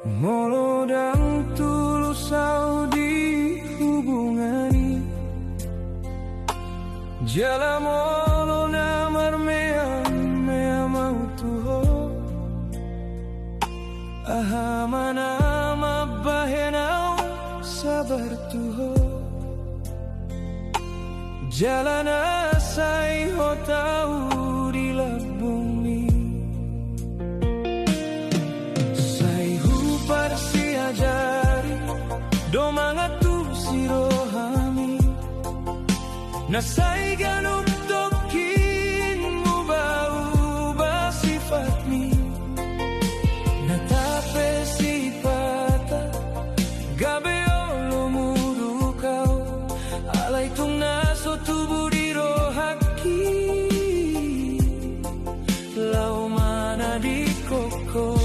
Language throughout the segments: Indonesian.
Molodang tulus au dihubungani, jala molo namar mea mau tuho, aha manama bahenau sabar tuho, jalana sai hotau di labumi. Jari domangatu sirohami nasai ganum tokin ubah sifatmi natape sifata gabe olo muru kau alai tung naso tubuh di rohaki lau mana di koko.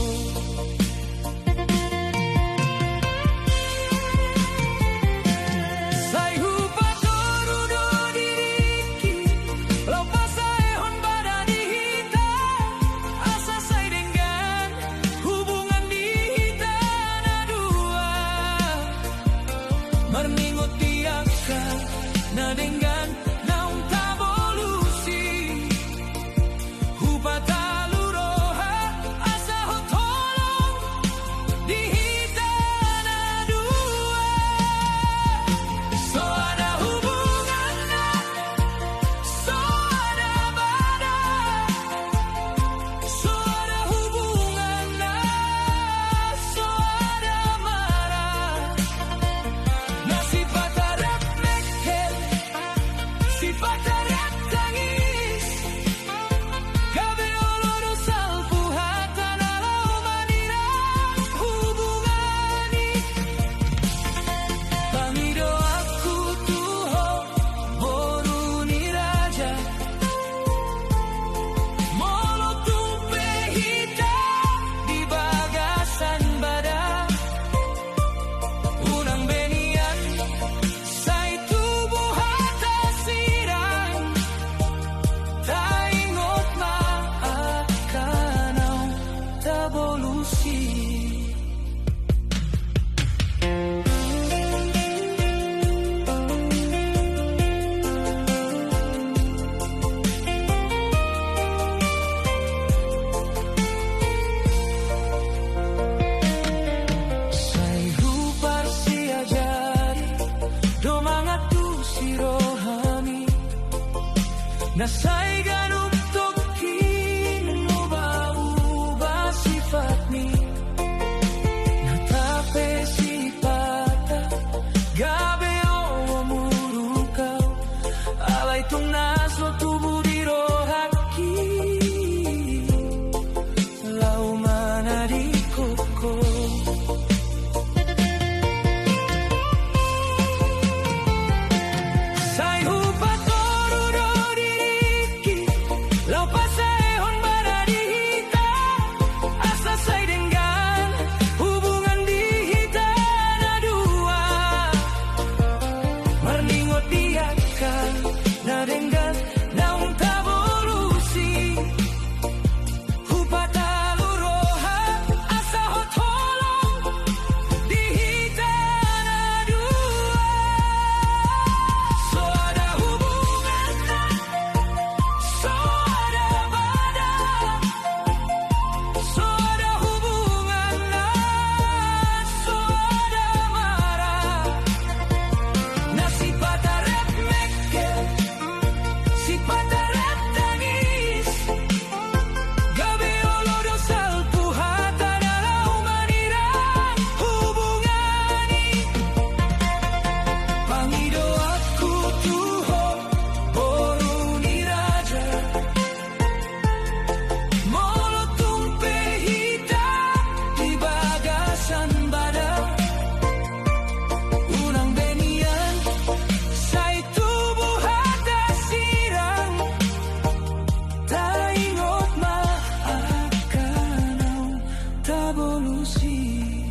Nasai ganum tokin ubah sifatmi natape sifata gabe o muru kau alai tung naso tubuh di rohaki lau mana di koko. Evolusi.